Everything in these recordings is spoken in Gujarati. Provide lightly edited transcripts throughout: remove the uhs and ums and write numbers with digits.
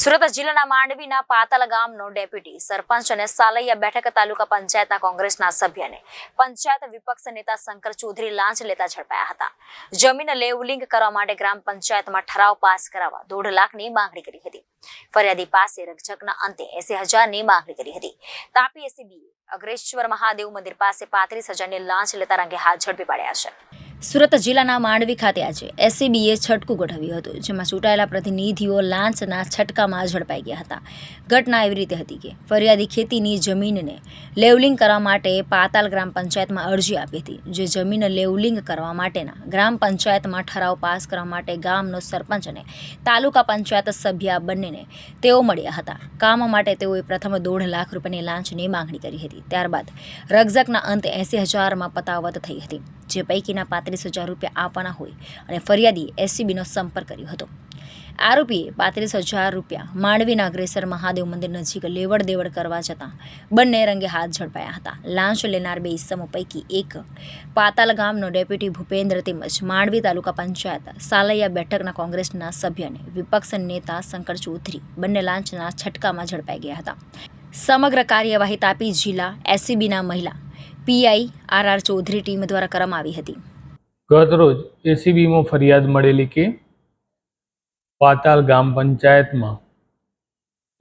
સુરત જિલ્લાના માંડવીના પાતલ ગામનો ડેપ્યુટી સરપંચ અને સાલૈયા બેઠક તાલુકા પંચાયતના કોંગ્રેસના સભ્યને પંચાયત વિપક્ષ નેતા શંકર ચૌધરી લાંચ લેતા ઝડપાયા હતા. જમીન લેવલિંગ કરવા માટે ગ્રામ પંચાયતમાં ઠરાવ પાસ કરાવવા 1.5 લાખની માંગણી કરી હતી. ફરિયાદી પાસે રકઝકના અંતે 80,000ની માંગણી કરી હતી. તાપી એસીબીએ અગ્રેશ્વર મહાદેવ મંદિર પાસે 35,000ની લાંચ લેતા રંગે હાથ ઝડપી પાડ્યા છે. સુરત જિલ્લાના માંડવી ખાતે આજે એસીબીએ છટકું ગોઠવ્યું હતું, જેમાં ચૂંટાયેલા પ્રતિનિધિઓ લાંચના છટકામાં ઝડપાઈ ગયા હતા. ઘટના એવી રીતે હતી કે ફરિયાદી ખેતીની જમીનને લેવલિંગ કરવા માટે પાતાલ ગ્રામ પંચાયતમાં અરજી આપી હતી. જે જમીન લેવલિંગ કરવા માટેના ગ્રામ પંચાયતમાં ઠરાવ પાસ કરવા માટે ગામનો સરપંચ અને તાલુકા પંચાયત સભ્ય બંનેને તેઓ મળ્યા હતા. કામ માટે તેઓએ પ્રથમ 1.5 લાખ રૂપિયાની લાંચની માંગણી કરી હતી. ત્યારબાદ રકઝકના અંતે 80,000માં પતાવત થઈ હતી, જે પૈકીના 35,000 રૂપિયા આપવાના હોય અને ફરિયાદીએ એસીબીનો સંપર્ક કર્યો હતો. આરોપીએ 35,000 રૂપિયા માંડવીના અગ્રેસર મહાદેવ મંદિર નજીક લેવડ દેવડ કરવા જતાં બંને રંગે હાથ ઝડપાયા હતા. લાંચ લેનાર 2 ઇસમો પૈકી એક પાતાલ ગામનો ડેપ્યુટી ભૂપેન્દ્ર તેમજ માંડવી તાલુકા પંચાયત સાલૈયા બેઠકના કોંગ્રેસના સભ્ય અને વિપક્ષ નેતા શંકર ચૌધરી બંને લાંચના છટકામાં ઝડપાઈ ગયા હતા. સમગ્ર કાર્યવાહી તાપી જિલ્લા એસીબીના મહિલા પીઆઈ આર ચૌધરી ટીમ દ્વારા કરવામાં આવી હતી. ગત રોજ એસીબીમાં ફરિયાદ મળેલી કે પાતાલ ગામ પંચાયતમાં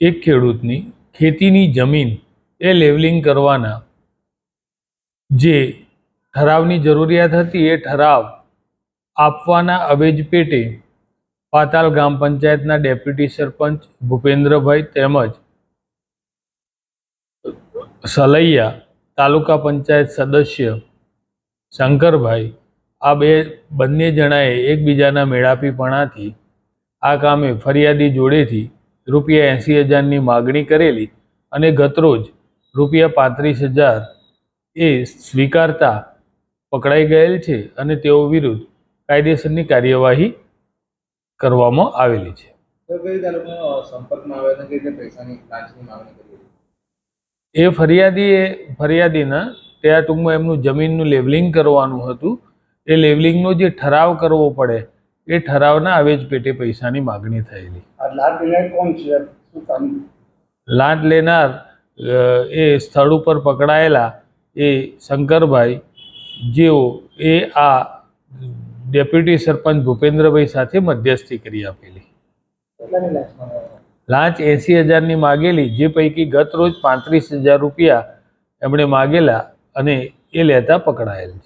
એક ખેડૂતની ખેતીની જમીન એ લેવલિંગ કરવાના જે ઠરાવની જરૂરિયાત હતી એ ઠરાવ આપવાના અવેજ પેટે પાતાલ ગ્રામ પંચાયતના ડેપ્યુટી સરપંચ ભૂપેન્દ્રભાઈ તેમજ સલૈયા તાલુકા પંચાયત સદસ્ય શંકરભાઈ આ બંને જણાએ એકબીજાના મેળાપીપણાથી આ કામે ફરિયાદી જોડેથી રૂપિયા 80,000ની માગણી કરેલી અને ગતરોજ રૂપિયા 35,000 એ સ્વીકારતા પકડાઈ ગયેલ છે અને તેઓ વિરુદ્ધ કાયદેસરની કાર્યવાહી કરવામાં આવેલી છે. એ ફરિયાદીના ત્યાં ટૂંકમાં એમનું જમીનનું લેવલિંગ કરવાનું હતું. એ લેવલિંગનો જે ઠરાવ કરવો પડે એ ઠરાવના અવેજ પેટે પૈસાની માગણી થયેલી. લાંચ લેનાર એ સ્થળ ઉપર પકડાયેલા એ શંકરભાઈ, જેઓ એ આ ડેપ્યુટી સરપંચ ભૂપેન્દ્રભાઈ સાથે મધ્યસ્થી કરી આપેલી. લાંચ 80,000ની માગેલી, જે પૈકી ગત રોજ 35,000 રૂપિયા એમણે માગેલા અને એ લેતા પકડાયેલ છે.